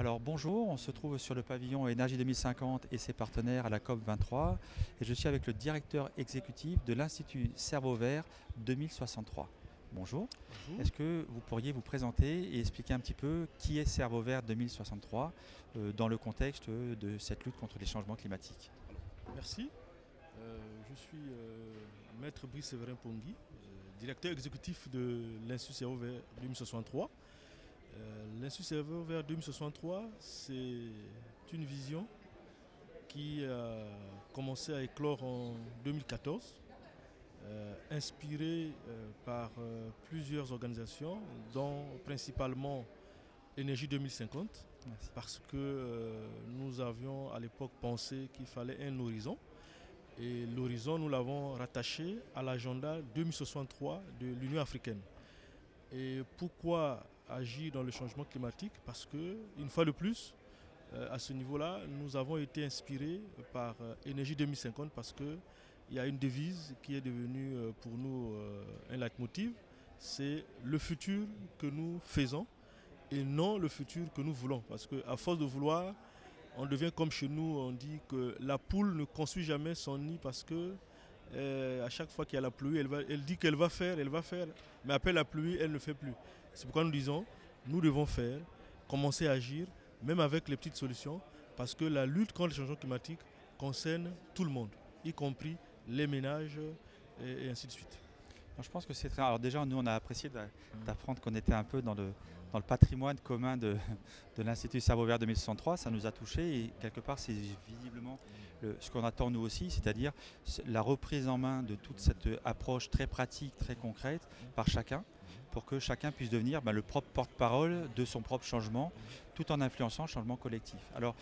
Alors bonjour, on se trouve sur le pavillon Énergie 2050 et ses partenaires à la COP 23 et je suis avec le directeur exécutif de l'Institut Cerveau Vert 2063. Bonjour, Bonjour. est-ce que vous pourriez vous présenter et expliquer un petit peu qui est Cerveau Vert 2063 dans le contexte de cette lutte contre les changements climatiques? Merci. Je suis Maître Brice Séverin Pongui, directeur exécutif de l'Institut Cerveau Vert 2063. L'Institut Cerveau Vert 2063, c'est une vision qui a commencé à éclore en 2014, inspirée par plusieurs organisations, dont principalement Énergie 2050, Merci. parce que nous avions à l'époque pensé qu'il fallait un horizon. Et l'horizon, nous l'avons rattaché à l'agenda 2063 de l'Union africaine. Et pourquoi agir dans le changement climatique? Parce que, une fois de plus, à ce niveau-là, nous avons été inspirés par Énergie 2050 parce qu'il y a une devise qui est devenue pour nous un leitmotiv, c'est le futur que nous faisons et non le futur que nous voulons. Parce qu'à force de vouloir, on devient comme chez nous, on dit que la poule ne construit jamais son nid parce que à chaque fois qu'il y a la pluie, elle dit qu'elle va faire, mais après la pluie, elle ne fait plus. C'est pourquoi nous disons, nous devons faire, commencer à agir, même avec les petites solutions, parce que la lutte contre le changement climatique concerne tout le monde, y compris les ménages et ainsi de suite. Je pense que c'est très... Alors déjà, nous, on a apprécié d'apprendre qu'on était un peu dans le patrimoine commun de l'Institut Cerveau Vert 2063. Ça nous a touchés et quelque part, c'est visiblement ce qu'on attend nous aussi, c'est-à-dire la reprise en main de toute cette approche très pratique, très concrète par chacun, pour que chacun puisse devenir le propre porte-parole de son propre changement, tout en influençant le changement collectif. Alors,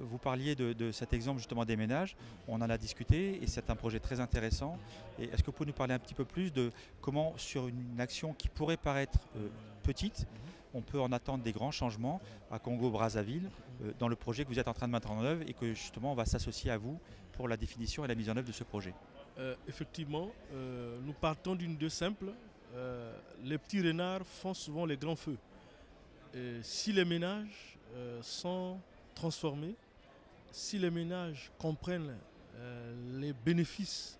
vous parliez de cet exemple justement des ménages, on en a discuté et c'est un projet très intéressant. Et est-ce que vous pouvez nous parler un petit peu plus de comment, sur une action qui pourrait paraître petite, on peut en attendre des grands changements à Congo-Brazzaville dans le projet que vous êtes en train de mettre en œuvre et que justement on va s'associer à vous pour la définition et la mise en œuvre de ce projet? Effectivement, nous partons d'une idée simple. Les petits renards font souvent les grands feux. Et si les ménages sont transformés, si les ménages comprennent les bénéfices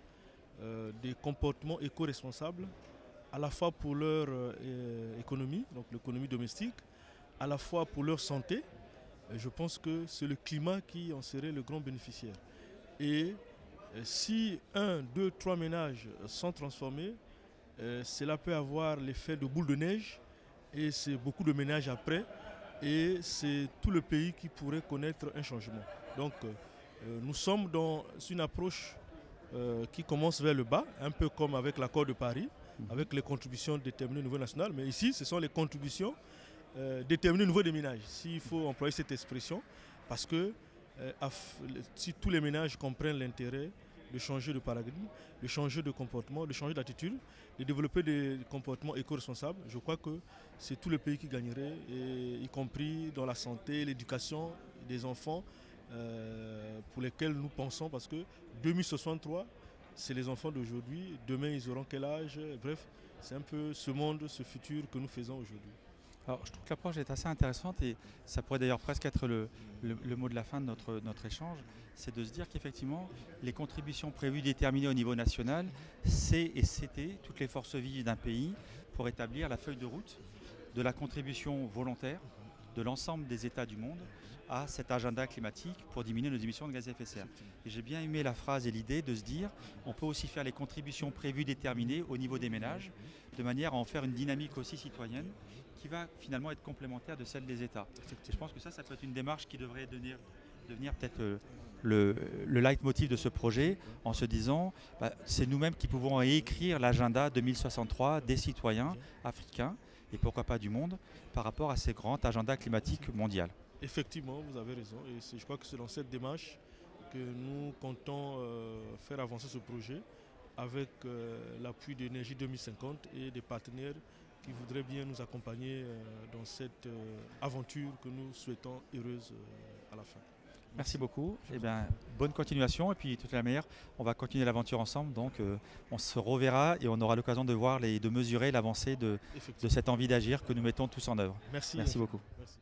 des comportements éco-responsables, à la fois pour leur économie, donc l'économie domestique, à la fois pour leur santé, je pense que c'est le climat qui en serait le grand bénéficiaire. Et si 1, 2, 3 ménages sont transformés, cela peut avoir l'effet de boule de neige et c'est beaucoup de ménages après et c'est tout le pays qui pourrait connaître un changement. Donc nous sommes dans une approche qui commence vers le bas, un peu comme avec l'accord de Paris, avec les contributions déterminées au niveau national, mais ici ce sont les contributions déterminées au niveau des ménages, s'il faut employer cette expression, parce que si tous les ménages comprennent l'intérêt de changer de paradigme, de changer de comportement, de changer d'attitude, de développer des comportements éco-responsables, je crois que c'est tout le pays qui gagnerait, y compris dans la santé, l'éducation des enfants, pour lesquels nous pensons, parce que 2063, c'est les enfants d'aujourd'hui, demain ils auront quel âge, bref, c'est un peu ce monde, ce futur que nous faisons aujourd'hui. Alors, je trouve que l'approche est assez intéressante et ça pourrait d'ailleurs presque être le mot de la fin de notre échange, c'est de se dire qu'effectivement, les contributions prévues déterminées au niveau national, c'est et c'était toutes les forces vives d'un pays pour établir la feuille de route de la contribution volontaire de l'ensemble des États du monde à cet agenda climatique pour diminuer nos émissions de gaz à effet de serre. Et j'ai bien aimé la phrase et l'idée de se dire on peut aussi faire les contributions prévues déterminées au niveau des ménages de manière à en faire une dynamique aussi citoyenne qui va finalement être complémentaire de celle des États. Et je pense que ça peut être une démarche qui devrait devenir peut-être le leitmotiv de ce projet en se disant c'est nous-mêmes qui pouvons écrire l'agenda 2063 des citoyens africains et pourquoi pas du monde par rapport à ces grands agendas climatiques mondiaux. Effectivement, vous avez raison et je crois que c'est dans cette démarche que nous comptons faire avancer ce projet avec l'appui d'Énergie 2050 et des partenaires qui voudraient bien nous accompagner dans cette aventure que nous souhaitons heureuse à la fin. Merci beaucoup. Eh bien, bonne continuation et puis de toute la manière, on va continuer l'aventure ensemble. Donc, on se reverra et on aura l'occasion de voir et de mesurer l'avancée de cette envie d'agir que nous mettons tous en œuvre. Merci. Merci beaucoup. Merci.